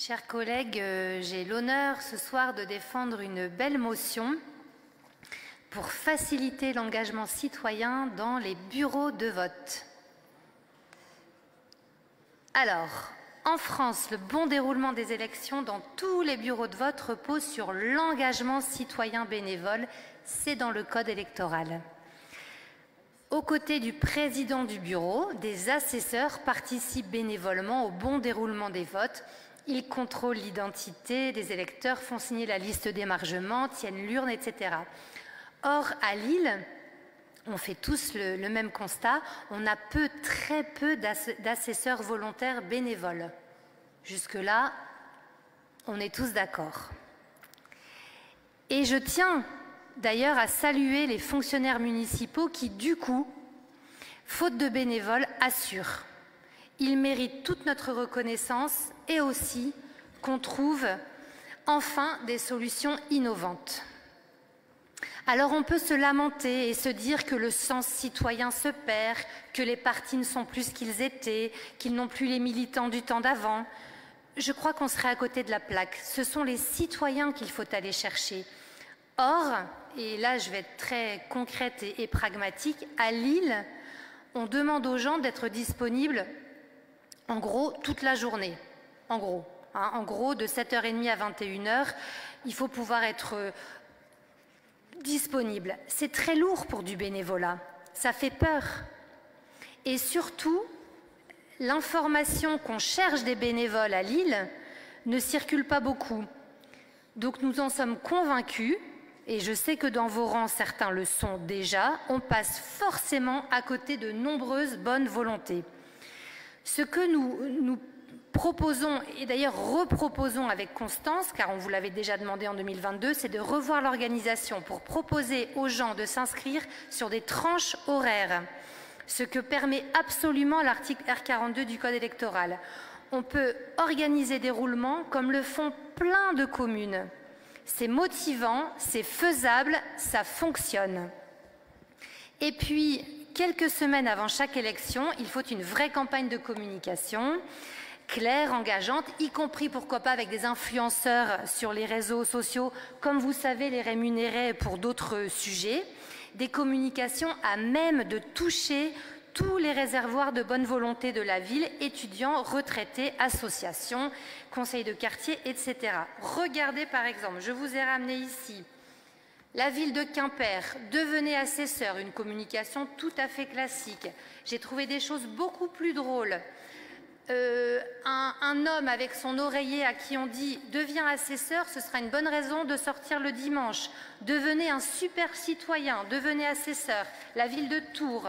Chers collègues, j'ai l'honneur ce soir de défendre une belle motion pour faciliter l'engagement citoyen dans les bureaux de vote. Alors, en France, le bon déroulement des élections dans tous les bureaux de vote repose sur l'engagement citoyen bénévole, c'est dans le code électoral. Aux côtés du président du bureau, des assesseurs participent bénévolement au bon déroulement des votes. Ils contrôlent l'identité des électeurs, font signer la liste d'émargement, tiennent l'urne, etc. Or, à Lille, on fait tous le même constat, on a très peu d'assesseurs volontaires bénévoles. Jusque-là, on est tous d'accord. Et je tiens d'ailleurs à saluer les fonctionnaires municipaux qui, du coup, faute de bénévoles, assurent. Ils méritent toute notre reconnaissance et aussi qu'on trouve enfin des solutions innovantes. Alors on peut se lamenter et se dire que le sens citoyen se perd, que les partis ne sont plus ce qu'ils étaient, qu'ils n'ont plus les militants du temps d'avant. Je crois qu'on serait à côté de la plaque. Ce sont les citoyens qu'il faut aller chercher. Or, et là je vais être très concrète et pragmatique, à Lille, on demande aux gens d'être disponibles en gros toute la journée. En gros, de 7h30 à 21h, il faut pouvoir être disponible. C'est très lourd pour du bénévolat, ça fait peur. Et surtout, l'information qu'on cherche des bénévoles à Lille ne circule pas beaucoup. Donc nous en sommes convaincus, et je sais que dans vos rangs, certains le sont déjà, on passe forcément à côté de nombreuses bonnes volontés. Ce que nous proposons, et d'ailleurs reproposons avec Constance, car on vous l'avait déjà demandé en 2022, c'est de revoir l'organisation pour proposer aux gens de s'inscrire sur des tranches horaires, ce que permet absolument l'article R42 du Code électoral. On peut organiser des roulements comme le font plein de communes. C'est motivant, c'est faisable, ça fonctionne. Et puis, quelques semaines avant chaque élection, il faut une vraie campagne de communication claire, engageante, y compris, pourquoi pas, avec des influenceurs sur les réseaux sociaux, comme vous savez, les rémunérer pour d'autres sujets, des communications à même de toucher tous les réservoirs de bonne volonté de la ville, étudiants, retraités, associations, conseils de quartier, etc. Regardez par exemple, je vous ai ramené ici la ville de Quimper, devenez assesseur, une communication tout à fait classique. J'ai trouvé des choses beaucoup plus drôles. Un homme avec son oreiller à qui on dit « deviens assesseur, ce sera une bonne raison de sortir le dimanche. Devenez un super citoyen, devenez assesseur. » La ville de Tours.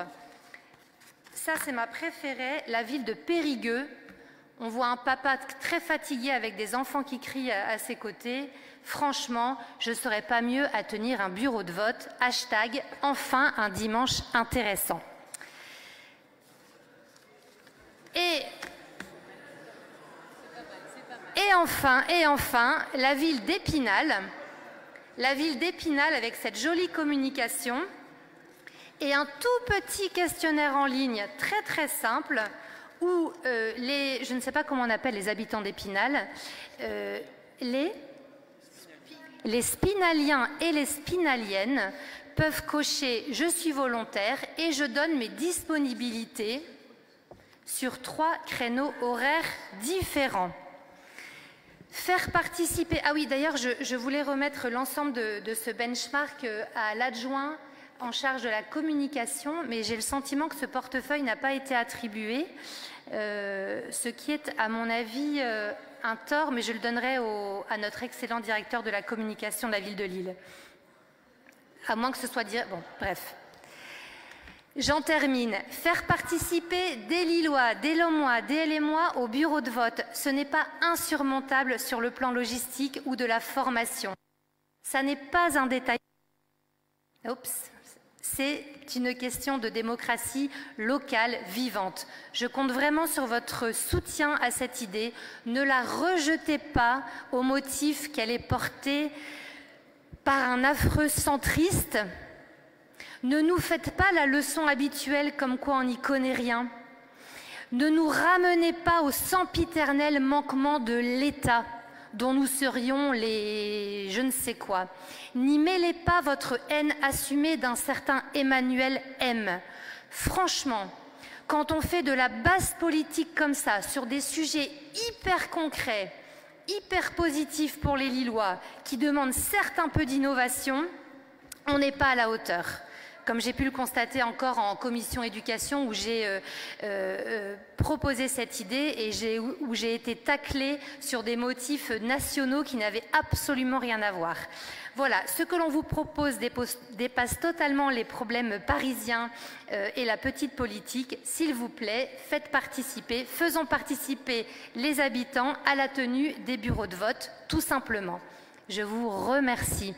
Ça, c'est ma préférée, la ville de Périgueux. On voit un papa très fatigué avec des enfants qui crient à ses côtés. Franchement, je ne serais pas mieux à tenir un bureau de vote. Hashtag enfin un dimanche intéressant. Et enfin, la ville d'Épinal. La ville d'Épinal avec cette jolie communication et un tout petit questionnaire en ligne très très simple où je ne sais pas comment on appelle les habitants d'Épinal, les spinaliens et les spinaliennes peuvent cocher « Je suis volontaire » et je donne mes disponibilités sur 3 créneaux horaires différents. Faire participer... Ah oui, d'ailleurs, je voulais remettre l'ensemble de ce benchmark à l'adjoint en charge de la communication, mais j'ai le sentiment que ce portefeuille n'a pas été attribué, ce qui est, à mon avis, un tort, mais je le donnerai à notre excellent directeur de la communication de la ville de Lille. À moins que ce soit... Bon, bref. J'en termine. Faire participer des Lillois, des Lomois, des Lémois au bureau de vote, ce n'est pas insurmontable sur le plan logistique ou de la formation. Ça n'est pas un détail. Oups. C'est une question de démocratie locale vivante. Je compte vraiment sur votre soutien à cette idée. Ne la rejetez pas au motif qu'elle est portée par un affreux centriste. Ne nous faites pas la leçon habituelle comme quoi on n'y connaît rien. Ne nous ramenez pas au sempiternel manquement de l'État, dont nous serions les je ne sais quoi. N'y mêlez pas votre haine assumée d'un certain Emmanuel M. Franchement, quand on fait de la basse politique comme ça, sur des sujets hyper concrets, hyper positifs pour les Lillois, qui demandent certes un peu d'innovation, on n'est pas à la hauteur. Comme j'ai pu le constater encore en commission éducation où j'ai proposé cette idée et où j'ai été taclée sur des motifs nationaux qui n'avaient absolument rien à voir. Voilà, ce que l'on vous propose dépasse totalement les problèmes parisiens et la petite politique. S'il vous plaît, faisons participer les habitants à la tenue des bureaux de vote, tout simplement. Je vous remercie.